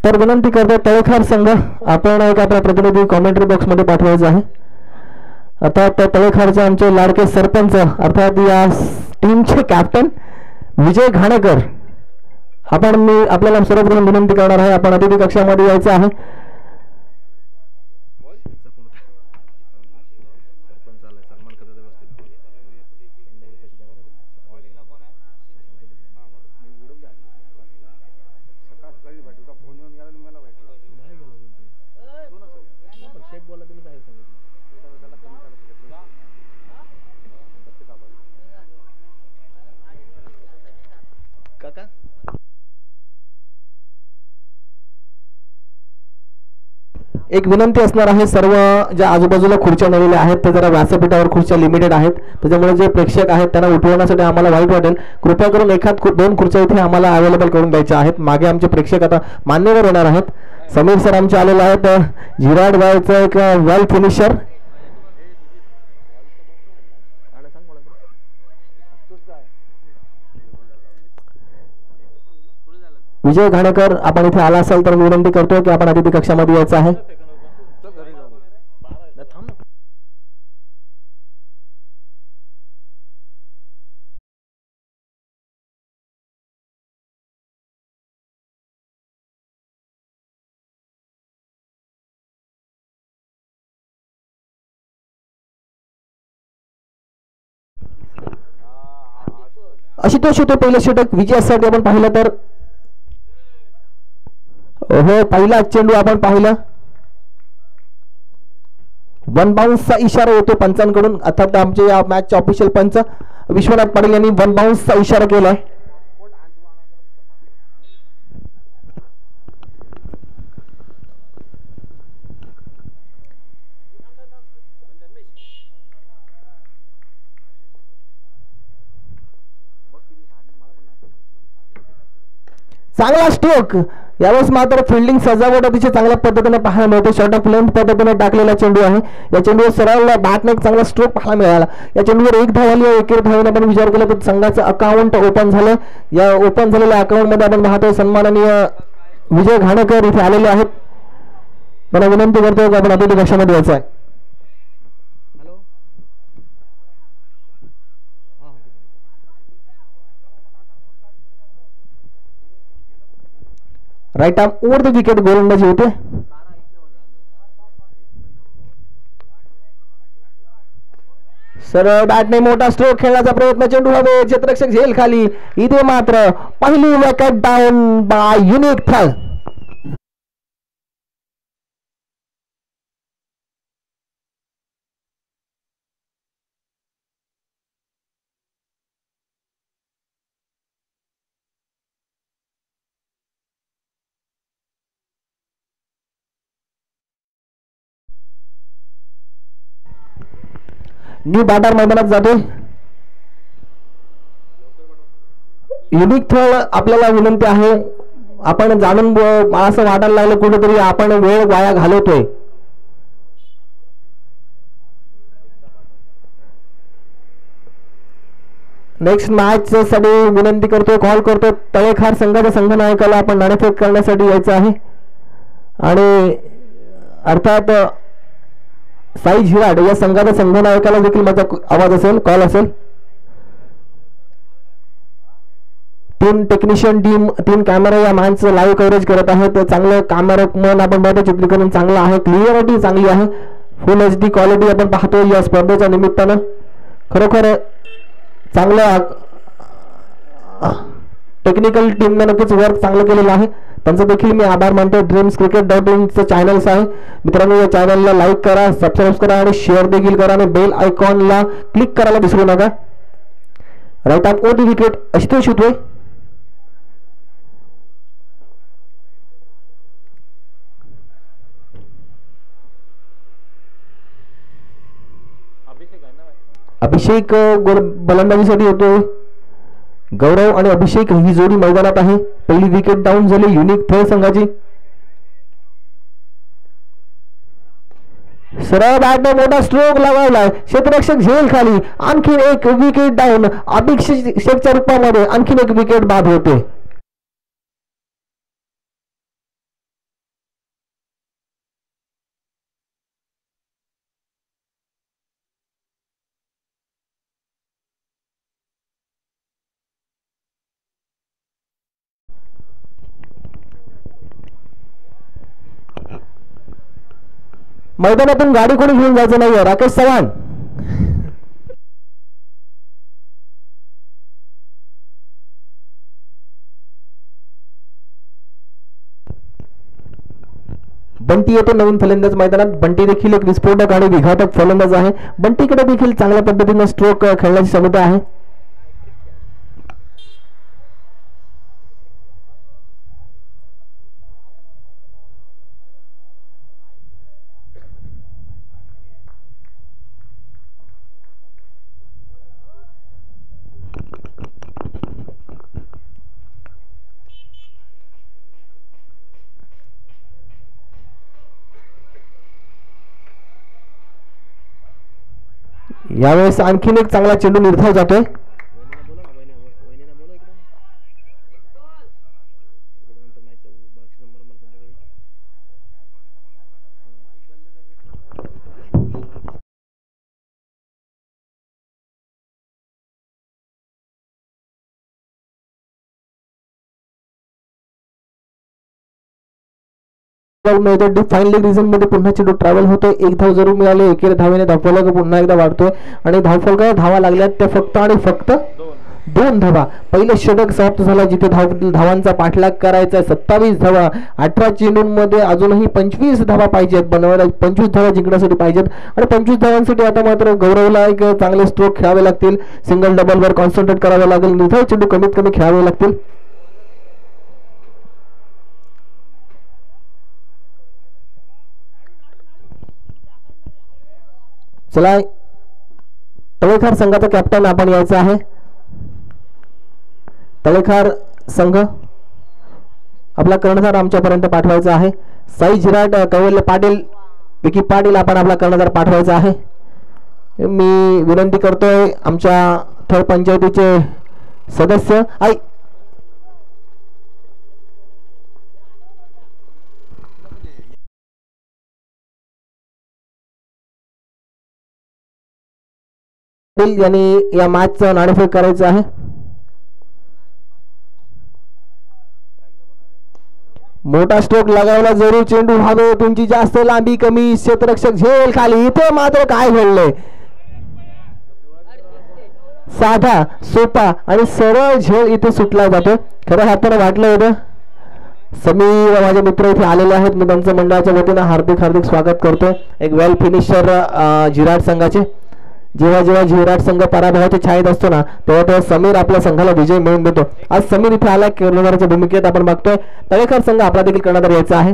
तर विनंती करतो तळेखार संघ आपण एक आपला प्रतिनिधी कॉमेंट्री बॉक्स मध्ये पाठवायचा आहे. आता तळेखारचे आमचे लाडके सरपंच अर्थात या टीमचे कॅप्टन विजय घाणेकर आपण मी आपल्याला सर्वप्रथम विनंती करणार आहे आपण अतिथी कक्षामध्ये यायचं आहे. एक विनंती असणार आहे सर्व ज्या आजूबाजूला खुर्च्या नेलेल्या आहेत ते जरा व्यासपीठावर खुर्च्या लिमिटेड आहेत त्याच्यामुळे जे प्रेक्षक आहेत त्यांना उठवण्यासाठी आम्हाला वाईट वाटेल. कृपया करून एखाद 2 खुर्च्या इथे आम्हाला अवेलेबल करून द्यायच्या आहेत. मागे आमचे प्रेक्षक आता मान्यवर होणार आहेत. समीर सर आमचे आलेले आहेत. जिराड गावचा एक वेल फिनिशर विजय घाणेकर आपण इथे आला असाल तर विनंती करतोय की आपण अतिथी कक्षामध्ये यायचं आहे. आशुतोष होते पहिलं षटक विजयासाठी आपण पाहिलं तर हो पहिला चेंडू आपण पाहिलं 1 बाउन्सचा इशारा होतो पंचांकडून अर्थात आमचे या मॅचचे ऑफिशियल पंच विश्वनाथ पाटील यांनी 1 बाउन्सचा इशारा केला. चांगला स्ट्रोक यावेळेस मात्र फिल्डिंग सजावट अतिशय चांगल्या पद्धतीने पाहायला मिळते. शॉर्ट ऑफ लेंथ पद्धतीने टाकलेला चेंडू आहे. या चेंडूवर सरळ बॅटने एक चांगला स्ट्रोक पाहायला मिळाला. या चेंडूवर 1 धाव आली. 1 धावेने आपण विचार केला तर संघाचं अकाउंट ओपन झालं. या ओपन झालेल्या अकाउंट मध्ये आपण पाहतोय सन्माननीय विजय घाणेकर इथे आलेले आहेत. मला विनंती करतोय की आपण अतिथी कक्षामध्ये यायचं आहे. Right arm over the wicket गोलंदाजी होते. सरळ बॅटने मोठा स्ट्रोक खेळण्याचा प्रयत्न चेंडू हवे क्षेत्ररक्षक झेल खाली. इथे मात्र पहिली wicket down by unique throw. New batter मैदानात जातोय. युनिक थ्रो आपल्याला विनंती आहे आपण जाणून मला असं वाटायला लागलं कुठेतरी आपण वेळ वाया घालवतोय. नेक्स्ट मॅच साठी विनंती करतो कॉल करतो तळेखार संघाच्या संघनायकाला आपण नाणेफेक करण्यासाठी यायचं आहे. आणि अर्थात साई झिराड या संघाच्या संघनायकाला देखील माझा आवाज असेल कॉल असेल. तीन टेक्निशियन टीम, 3 कॅमेरा या मॅचचं लाईव्ह कव्हरेज करत आहेत. चांगलं कॅमेरा मन आपण पाहतो, चित्रीकरण चांगलं आहे, क्लिअरिटी चांगली आहे, फुल HD क्वालिटी आपण पाहतो या स्पर्धेच्या निमित्तानं. खरोखर चांगलं टेक्निकल टीमने नक्कीच वर्क चांगलं केलेलं आहे. त्यांचं देखील मी आभार मानतो. dreamscricket.inचं चॅनल्स आहे मित्रांनो, या चॅनलला लाईक करा, सबस्क्राईब करा आणि शेअर देखील करा आणि बेल आयकॉनला क्लिक करायला विसरू नका. राईट ऑफ ओटी विकेट आशुतोष शितवे. अभिषेक गोलंदाजीसाठी होतोय. गौरव आणि अभिषेक ही जोडी मैदानात आहे. पहिली विकेट डाऊन झाली युनिक थळ संघाची. सरळ बॅटने मोठा स्ट्रोक लगावलाय, क्षेत्ररक्षक झेल खाली, आणखी एक विकेट डाऊन. अभिषेकच्या रूपामध्ये आणखीन एक विकेट बाद होते. मैदानातून गाडी कोणी घेऊन जायचं नाहीये. राकेश चव्हाण. बंटी येतो नवीन फलंदाज मैदानात. बंटी देखील एक विस्फोटक आणि विघातक फलंदाज आहे. बंटीकडे देखील चांगल्या पद्धतीने स्ट्रोक खेळण्याची क्षमता आहे. यावेळेस आणखीन एक चांगला चेंडू निर्धाव जातोय. फाईन लेग रिझन मध्ये पुन्हा चेंडू ट्रॅव्हल होतोय. एक धाव जरूर मिळाले. एकेरी धावेने धावफलक पुन्हा एकदा वाढतोय आणि धावफलक धावा लागल्यात त्या फक्त आणि फक्त 2 धावा. पहिले षटक समाप्त झाला जिथे धावांचा पाठलाग करायचा. 27 धावा 18 चेंडूंमध्ये अजूनही 25 धावा पाहिजेत बनवायला. 25 धावा जिंकण्यासाठी पाहिजेत आणि 25 धावांसाठी आता मात्र गौरवला एक चांगले स्ट्रोक खेळावे लागतील. सिंगल डबल वर कॉन्सन्ट्रेट करावे लागेल. निर्धाव चेंडू कमीत कमी खेळावे लागतील. चला तळेखार संघाचा कॅप्टन आपण यायचा आहे. तळेखार संघ आपला कर्णधार आमच्यापर्यंत पाठवायचा आहे. साई झिराट, कैवल्य पाटील, विकी पाटील आपण आपला कर्णधार पाठवायचा आहे. मी विनंती करतोय आमच्या थळ पंचायतीचे सदस्य यांनी या मॅचचं नाणेफेक करायचं आहे. मोठा स्ट्रोक लगावला जरूर. चेंडू व्हावे. तुमची जास्त लांबी कमी. क्षेत्ररक्षक झेल खाली. इथे मात्र काय घडलंय. साधा सोपा आणि सरळ झेल इथे सुटला जातो. खरं हाताला वाटलं होतं. समीर माझे मित्र इथे आलेले आहेत. मी त्यांच्या मंडळाच्या वतीनं हार्दिक हार्दिक स्वागत करतोय. एक वेल फिनिशर झिराट संघाचे. जेव्हा जेव्हा झिराट संघ पराभवाच्या छायेत असतो ना तेव्हा तेव्हा समीर आपल्या संघाला विजय मिळवून देतो. आज समीर इथे आला कर्णधाराच्या भूमिकेत आपण बघतोय. तळेखार संघ आपला देखील कर्णधार यायचा आहे.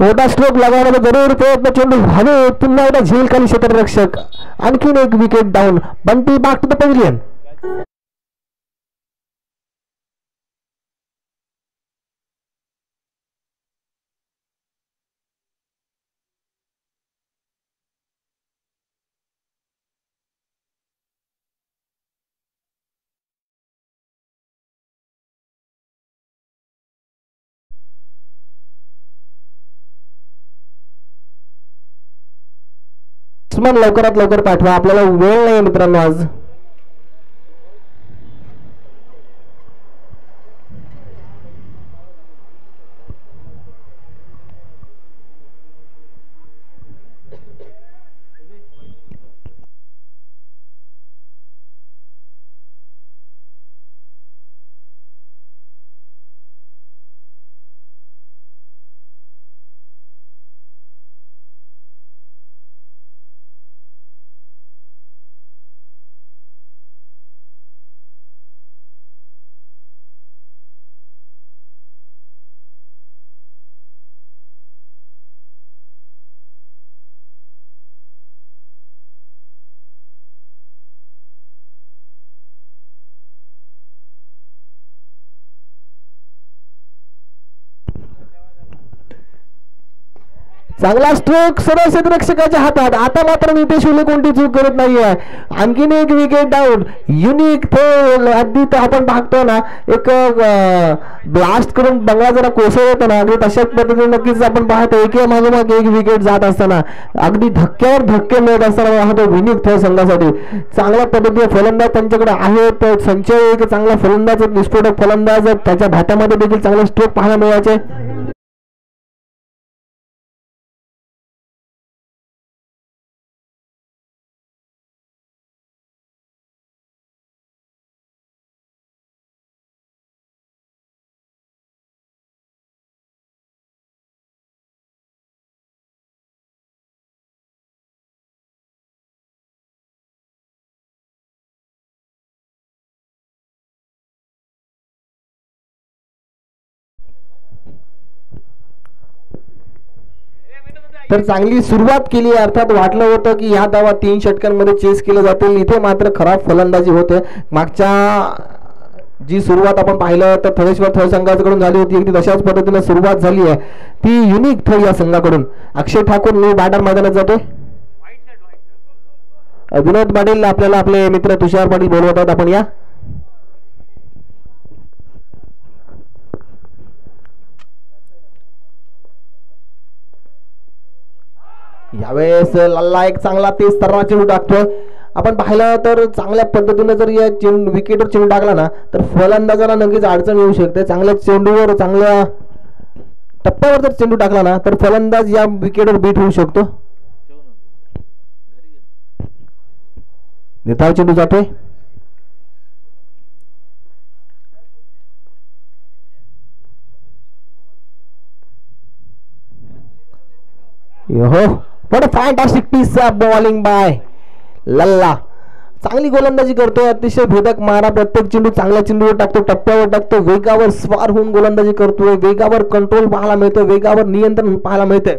मोठा स्ट्रोक लगावण्याचा जरूर प्रयत्न. चेंडू हवे. पुन्हा एकदा झेल खाली क्षेत्ररक्षक. आणखीन एक wicket down. Bunty back to the pavilion. लवकरात लवकर पाठवा. आपल्याला वेळ नाही मित्रांनो आज. चांगला स्ट्रोक सरळ क्षेत्ररक्षकाच्या हातात. आता मात्र नितेश उले कोणती चूक करत नाहीये. आणखीन एक विकेट डाऊन. युनिक थ्रो अगदी तो आपण पाहतो ना एक ब्लास्ट करून बंगला जरा कोसळ होतो ना अगदी तशाच पद्धतीने नक्कीच आपण पाहतो एके मागोमाग एक विकेट जात असताना अगदी धक्क्यावर धक्के मिळत असताना पाहतो युनिक थ्रो संघासाठी. चांगल्या पद्धतीने फलंदाज त्यांच्याकडे आहेत. संचय एक चांगला फलंदाज विस्फोटक फलंदाज त्याच्या भात्यामध्ये देखील चांगले स्ट्रोक पाहायला मिळायचे. तर चांगली सुरुवात केली. अर्थात वाटलं होतं की ह्या धावा 3 षटकांमध्ये चेस केले जातील. इथे मात्र खराब फलंदाजी होते. मागच्या जी सुरुवात आपण पाहिलं तर थळेश्वर थळ संघाकडून झाली होती अगदी तशाच पद्धतीने सुरुवात झाली आहे ती युनिक थळ या संघाकडून. अक्षय ठाकूर न्यू बॅटर मैदानात जातोय. विनोद पाटील आपल्याला आपले मित्र तुषार पाटील बोलवत आहेत. आपण या यावेळेस लल्ला एक चांगला तेज तर्रा चेंडू टाकतोय. आपण पाहिलं तर चांगल्या पद्धतीने जर या विकेटवर चेंडू टाकला ना तर फलंदाजाला नक्कीच अडचण येऊ शकते. चांगल्या चेंडूवर चांगल्या टप्प्यावर जर चेंडू टाकला ना तर फलंदाज या विकेटवर बीट होऊ शकतो. निताव चेंडू जातोय. हो what a fantastic piece of bowling by Lalla. चांगली गोलंदाजी करतोय. अतिशय भेदक मारा. प्रत्येक चेंडू चांगल्या चेंडूवर टाकतो. टप्प्यावर टाकतो. वेगावर स्वार होऊन गोलंदाजी करतोय. वेगावर कंट्रोल पाहायला मिळतो. वेगावर नियंत्रण पाहायला मिळते.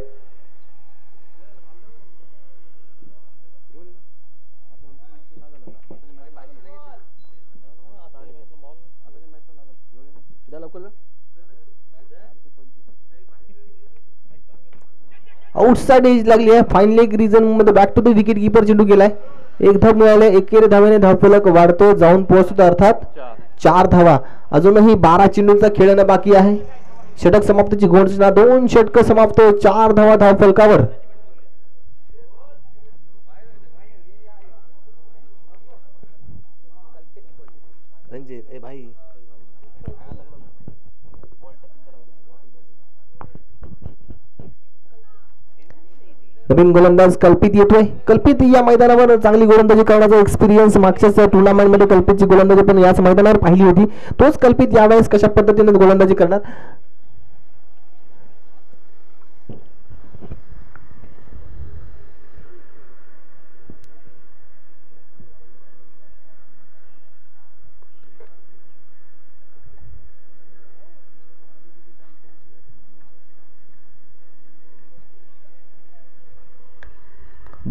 आउटसाइड एज लागली आहे. फाईन लेग रिजन मध्ये back to the wicket keeper चेंडू गेलाय. एक धाव मिळाले. एकेरी धावेने धावफलक वाढतो जाऊन पोहोचतो अर्थात 4 धावा. अजूनही 12 चेंडूंचा खेळणं बाकी आहे. षटक समाप्तीची घोषणा. 2 षटक समाप्त. 4 धावा धावफलकावर. नवीन गोलंदाज कल्पित येतोय. कल्पित या मैदानावर चांगली गोलंदाजी करण्याचा एक्सपिरियन्स मागच्याच टुर्नामेंट मध्ये कल्पितची गोलंदाजी पण याच मैदानावर पाहिली होती. तोच कल्पित यावेळेस कशा पद्धतीने गोलंदाजी करणार.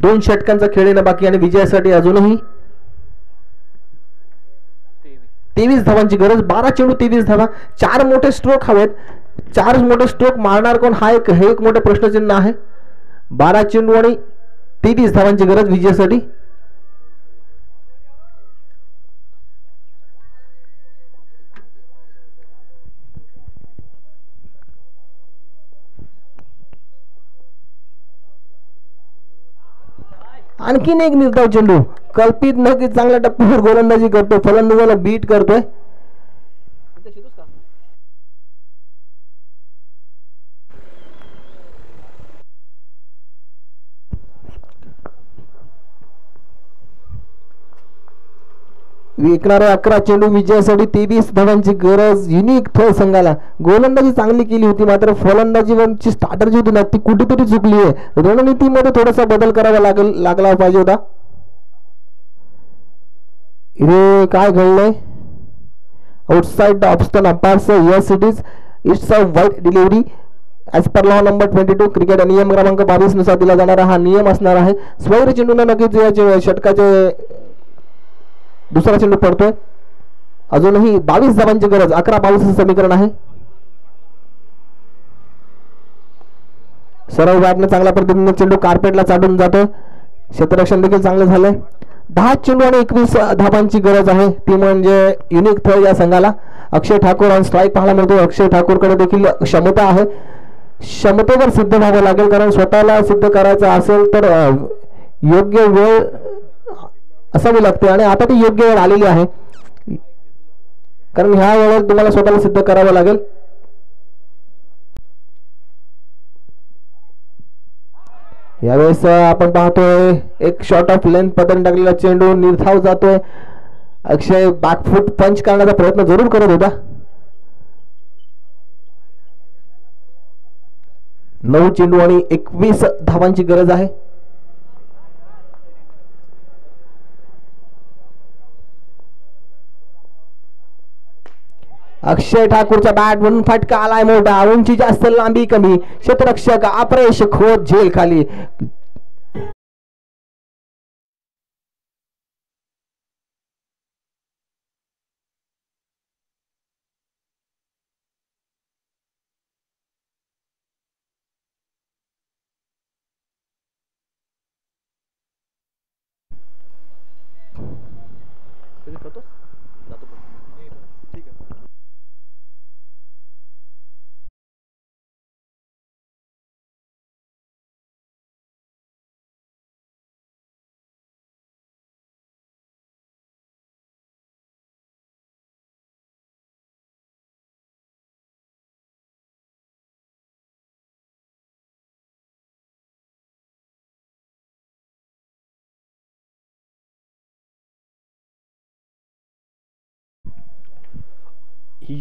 दोन षटकांचा खेळ येणं बाकी आणि विजयासाठी अजूनही 23 धावांची गरज. 12 चेंडू 23 धावा. 4 मोठे स्ट्रोक हवेत. 4 मोठे स्ट्रोक मारणार कोण हा एक मोठे प्रश्नचिन्ह आहे. 12 चेंडू आणि 23 धावांची गरज विजयासाठी. आणखीन एक निर्धाव चेंडू. कल्पित नक्कीच चांगल्या टप्प्यावर गोलंदाजी करतो. फलंदाजाला बीट करतोय. विकणारे 11 चेंडू विजयासाठी 23 धावांची गरज युनिक थळ संघाला. गोलंदाजी चांगली केली होती मात्र फलंदाजीवरची स्टार्टर जी होती ना ती कुठेतरी चुकली आहे. रणनीतीमध्ये थोडासा बदल करावा लागला पाहिजे होता. इथे काय घडलंय. Outside off stump umpires. Yes it is. It's a wide delivery as per law number 22 cricket नियम क्रमांक 22 नुसार दिला जाणारा हा नियम असणार आहे. स्वैर चेंडूने नक्कीच या षटकाचे दुसरा चेंडू पडतोय. अजूनही 22 धावांची गरज. 11-22 समीकरण आहे. सरळ बॅटने चांगल्या पद्धतीने चेंडू कार्पेटला चाटून जातोय. क्षेत्ररक्षण देखील चांगलं झालंय. 10 चेंडू आणि 21 धावांची गरज आहे, ती म्हणजे युनिक थळ या संघाला. अक्षय ठाकूर ऑन स्ट्राईक पाहायला मिळतो. अक्षय ठाकूरकडे देखील क्षमता आहे, क्षमतेवर सिद्ध व्हावं लागेल, कारण स्वतःला सिद्ध करायचं असेल तर योग्य वेळ असावी लागते आणि आता ती योग्य वेळ आलेली आहे, कारण ह्या वेळेत तुम्हाला स्वतःला सिद्ध करावं लागेल. यावेळेस आपण पाहतोय एक शॉट ऑफ लेंथ पद्धतीने टाकलेला चेंडू निर्धाव जातोय. अक्षय बॅकफूट पंच करण्याचा प्रयत्न जरूर करत होता. 9 चेंडू आणि 21 धावांची गरज आहे. अक्षय ठाकूरच्या बॅट म्हणून फटका आलाय मोठा. उंची जास्त, लांबी कमी. क्षेत्ररक्षक अपरेश खोत झेल खाली.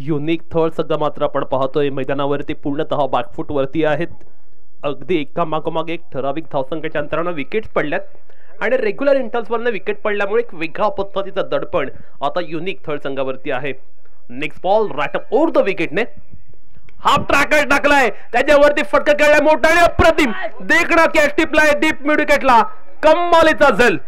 युनिक थळ सध्या मात्र आपण पाहतोय मैदानावरती पूर्णतः बॅकफूट वरती आहेत. अगदी एका मागोमाग एक ठराविक धावसंख्येच्या अंतरानं विकेट पडल्यात आणि रेग्युलर इंटर्सवरनं विकेट पडल्यामुळे एक वेगळ्या पद्धतीचं दडपण आता युनिक थळ संघावरती आहे. Next ball right up over the विकेटने हाफ ट्रॅकर टाकलाय, त्याच्यावरती फटका खेळलाय मोठा आणि अप्रतिम देखणा कॅच टिपलाय डीप मिड विकेटला. कमालीचा झेल.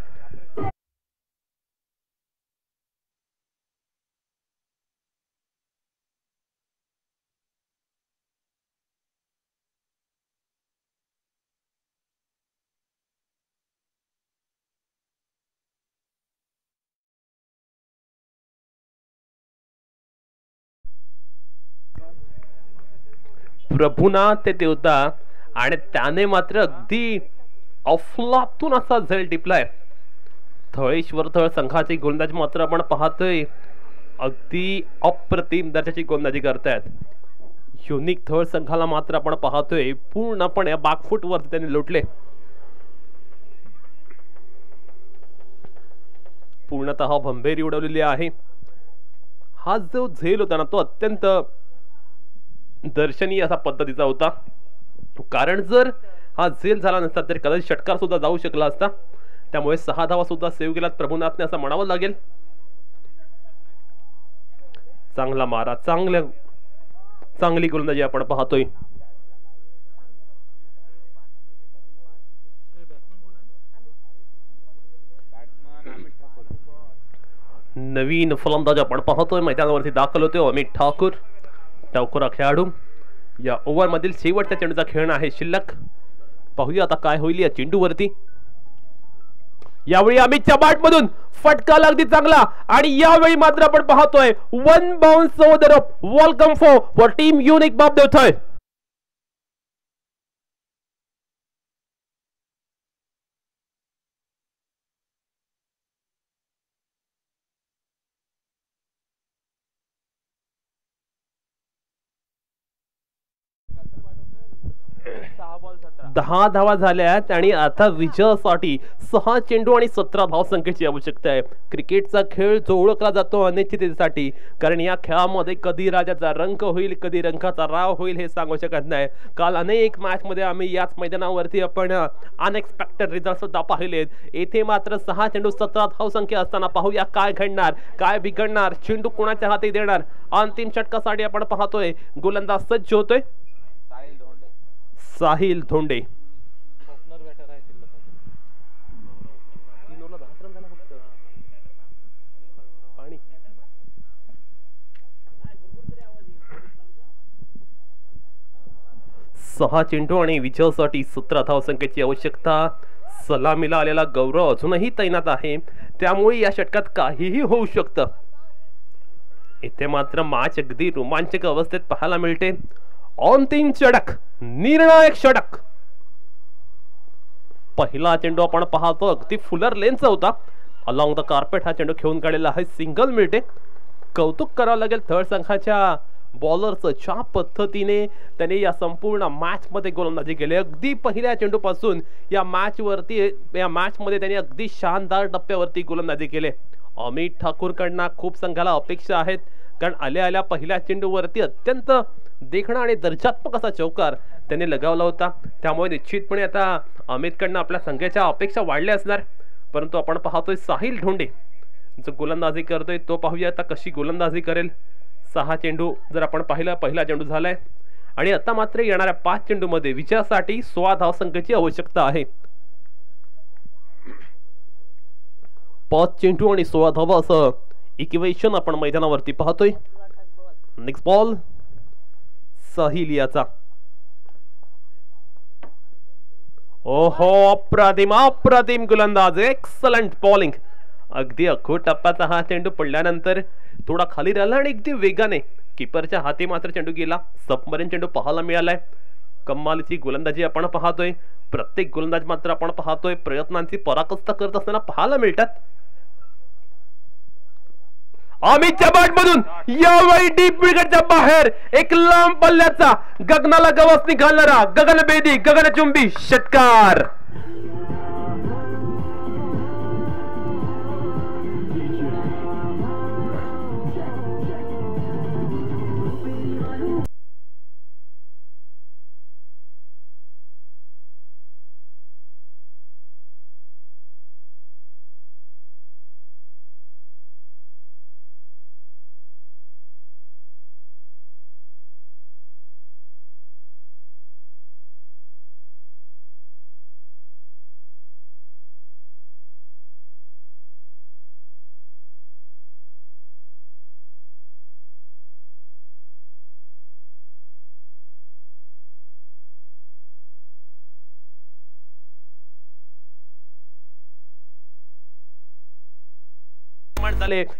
प्रभुनाथ ते देवता आणि त्याने मात्र अगदी अफलातून असा झेल टिपलाय. थळेश्वर थळ संघाची गोलंदाजी मात्र आपण पाहतोय अगदी अप्रतिम दर्जाची गोलंदाजी करतायत. युनिक थळ संघाला मात्र आपण पाहतोय पूर्णपणे बॅकफूट वरती त्यांनी लोटले. पूर्णतः भंभेरी उडवलेली आहे. हा जो झेल होता ना तो अत्यंत दर्शनीय असा पद्धतीचा होता, कारण जर हा झेल झाला नसता तर कदाचित षटकार सुद्धा जाऊ शकला असता. त्यामुळे 6 धावा सुद्धा सेव्ह केलात प्रभुनाथने असं म्हणावं लागेल. चांगला मारा, चांगली गोलंदाजी आपण पाहतोय. नवीन फलंदाज आपण पाहतोय मैदानावरती दाखल होतोय अमित ठाकूर. डावखुरा खेळाडू. या ओव्हर मधील शेवटच्या चेंडूचा खेळणं आहे शिल्लक. पाहूया आता काय होईल या चेंडूवरती. यावेळी अमितच्या बॅट मधून फटका अगदी चांगला आणि यावेळी मात्र आपण पाहतोय 1 bounce over the rough. Welcome for team Unique Bapdev Thal. दहा धावा झाल्यात आणि आता विजयासाठी 6 चेंडू आणि 17 धावसंख्येची आवश्यकता आहे. क्रिकेटचा खेळ जो ओळखला जातो अनिश्चिततेसाठी, कारण या खेळामध्ये कधी राजाचा रंक होईल कधी रंकाचा राव होईल हे सांगू शकत नाही. काल अनेक मॅच मध्ये आम्ही याच मैदानावरती आपण अनएक्सपेक्टेड रिझल्ट सुद्धा पाहिलेत. येथे मात्र 6 चेंडू 17 धावसंख्या असताना पाहूया काय घडणार, काय बिघडणार, चेंडू कोणाच्या हाती देणार. अंतिम षटकासाठी आपण पाहतोय गोलंदाज सज्ज होतोय साहिल धोंडे. 6 चेंडू आणि विजयासाठी 17 धावसंख्येची आवश्यकता. सलामीला आलेला गौरव अजूनही तैनात आहे, त्यामुळे या षटकात काहीही होऊ शकतं. इथे मात्र मॅच अगदी रोमांचक अवस्थेत पाहायला मिळते. अंतिम षटक, निर्णायक षटक. पहिला चेंडू आपण पाहतो अगदी फुलर लेनचा होता. अलॉंग द कार्पेट हा चेंडू खेळून काढलेला आहे, सिंगल मिळते. कौतुक करावं लागेल थर्ड संघाच्या बॉलरचं, ज्या पद्धतीने त्याने या संपूर्ण मॅच मध्ये गोलंदाजी केली. अगदी पहिल्या चेंडूपासून या मॅच मध्ये त्याने अगदी शानदार टप्प्यावरती गोलंदाजी केली. अमित ठाकूरकडनं खूप संघाला अपेक्षा आहेत, कारण आल्या पहिल्या चेंडूवरती अत्यंत देखणा आणि दर्जात्मक असा चौकार त्याने लगावला होता. त्यामुळे निश्चितपणे आता अमितकडनं आपल्या संघाच्या अपेक्षा वाढल्या असणार. परंतु आपण पाहतोय साहिल धोंडे जो गोलंदाजी करतोय, तो पाहूया आता कशी गोलंदाजी करेल. 6 चेंडू जर आपण पाहिला, पहिला चेंडू झालाय आणि आता मात्र येणाऱ्या 5 चेंडू मध्ये विजयासाठी 16 धावसंख्येची आवश्यकता आहे. 5 चेंडू आणि 16 धावा असं इक्वेशन आपण मैदानावरती पाहतोय. नेक्स्ट बॉल साहिल याचा. ओहो, अप्रतिम गोलंदाज, एक्सलंट बॉलिंग. अगदी अखोट टप्प्याचा हा चेंडू पडल्यानंतर थोडा खाली राहिला आणि अगदी वेगाने किपरच्या हाती मात्र चेंडू गेला. सबमरीन चेंडू पाहायला मिळालाय. कमालीची गोलंदाजी आपण पाहतोय. प्रत्येक गोलंदाज मात्र आपण पाहतोय प्रयत्नांची पराकाष्ठा करत असताना पाहायला मिळतात. अमितच्या बॅटमधून यावेळी डीप विकेटच्या बाहेर एक लांब पल्ल्याचा गगनाला गवसणी घालणारा गगनभेदी गगनचुंबी षटकार.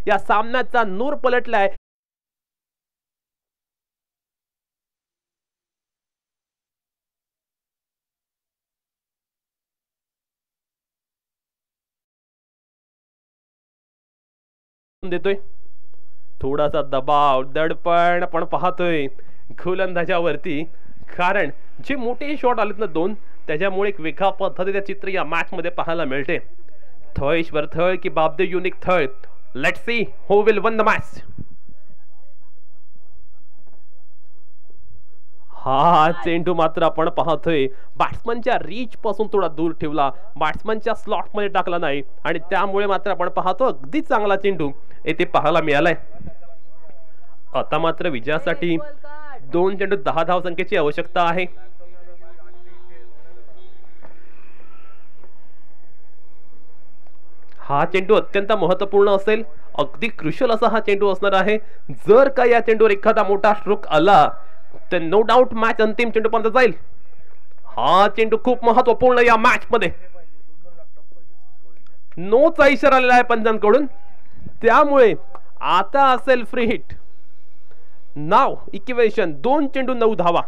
या सामन्याचा नूर पलटलाय. देतोय थोडासा दबाव, दडपण आपण पाहतोय गोलंदाजावरती, कारण जे मोठे शॉट आलेत ना 2, त्याच्यामुळे एक वेगळ्या पद्धतीचे चित्र या मॅच मध्ये पाहायला मिळते. थळ थळ की बाप the unique Thal. Let's see who will one the match. हा चेंडू मात्र आपण पाहतोय बॅट्समनच्या रीच पासून थोडा दूर ठेवला, बॅट्समनच्या स्लॉट मध्ये टाकला नाही आणि त्यामुळे मात्र आपण पाहतो अगदी चांगला चेंडू येथे पाहायला मिळालाय. आता मात्र विजयासाठी 2 चेंडू 10 धावसंख्येची आवश्यकता आहे. हा चेंडू अत्यंत महत्वपूर्ण असेल, अगदी क्रुशियल असा हा चेंडू असणार आहे. जर का या चेंडूवर एखादा मोठा स्ट्रोक आला तर नो डाऊट मॅच अंतिम चेंडू पर्यंत जाईल. हा चेंडू खूप महत्वपूर्ण या मॅच मध्ये. नोचा इशारा आलेला आहे पंचांकडून, त्यामुळे आता असेल फ्री हिट. नाव इक्वेशन 2 चेंडू 9 धावा.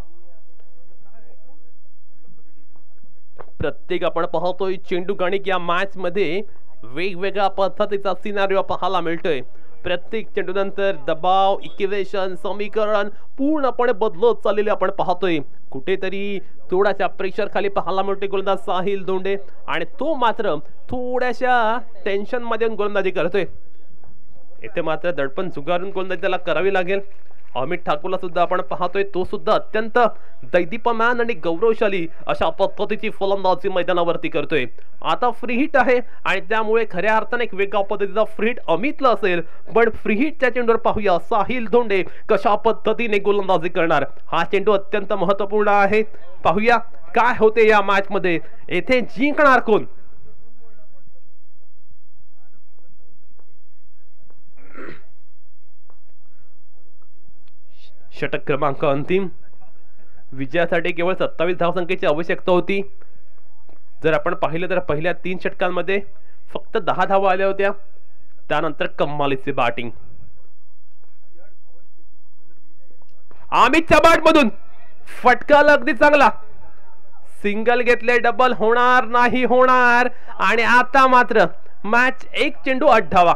प्रत्येक आपण पाहतोय चेंडू गणिक या मॅच मध्ये वेगवेगळ्या पद्धतीचा सिनारिओ पाहायला मिळतोय. प्रत्येक चेंडू नंतर दबाव, इक्वेशन, समीकरण पूर्णपणे बदलत चाललेले आपण पाहतोय. कुठेतरी थोड्याशा प्रेशर खाली पाहायला मिळते गोलंदाज साहिल धोंडे, आणि तो मात्र थोड्याशा टेन्शन मध्ये गोलंदाजी करतोय. इथे मात्र दडपण झुगारून गोलंदाजी त्याला करावी लागेल. अमित ठाकूरला सुद्धा आपण पाहतोय, तो सुद्धा अत्यंत दैदीप्यमान आणि गौरवशाली अशा पद्धतीची फलंदाजी मैदानावरती करतोय. आता फ्री हिट आहे आणि त्यामुळे खऱ्या अर्थाने एक वेगळ्या पद्धतीचा फ्री हिट अमितला असेल. पण फ्री हिटच्या चेंडूवर पाहूया साहिल धोंडे कशा पद्धतीने गोलंदाजी करणार. हा चेंडू अत्यंत महत्वपूर्ण आहे. पाहूया काय होते या मॅच मध्ये, येथे जिंकणार कोण. षटक क्रमांक अंतिम. विजयासाठी केवळ 27 धावसंख्येची आवश्यकता होती. जर आपण पाहिलं तर पहिल्या 3 षटकांमध्ये फक्त 10 धावा आल्या होत्या. त्यानंतर कमालीचे बॅटिंग. अमितच्या बॅट मधून फटकाला अगदी चांगला. सिंगल घेतले, डबल होणार नाही होणार. आणि आता मात्र मॅच 1 चेंडू 8 धावा.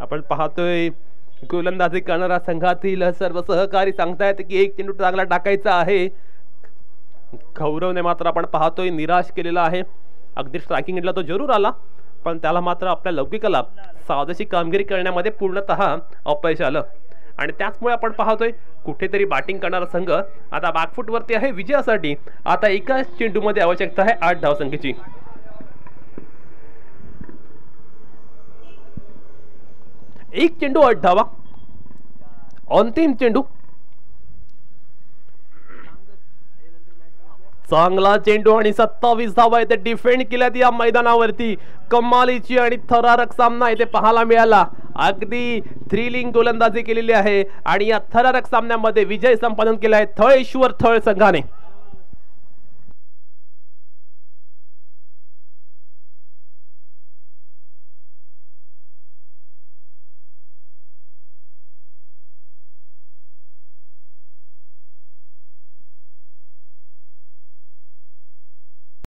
आपण पाहतोय गोलंदाजी करणाऱ्या संघातील सर्व सहकारी सांगतायत की 1 चेंडू चांगला टाकायचा आहे. गौरवने मात्र आपण पाहतोय निराश केलेला आहे. अगदी स्ट्रायकिंग एंडला तो जरूर आला, पण त्याला मात्र आपल्या लौकिकाला सावधशी कामगिरी करण्यामध्ये पूर्णतः अपयश आलं. आणि त्याचमुळे आपण पाहतोय कुठेतरी बॅटिंग करणारा संघ आता बॅकफूट वरती आहे विजयासाठी. आता एकाच चेंडूमध्ये आवश्यकता आहे 8 धावसंख्येची. 1 चेंडू 8 धावा. अंतिम चेंडू. चांगला चेंडू आणि 27 धावा इथे डिफेंड केल्यात या मैदानावरती. कमालीची आणि थरारक सामना इथे पाहायला मिळाला. अगदी थ्रिलिंग गोलंदाजी केलेली आहे आणि या थरारक सामन्यामध्ये विजय संपादन केला आहे थळेश्वर थळ संघाने.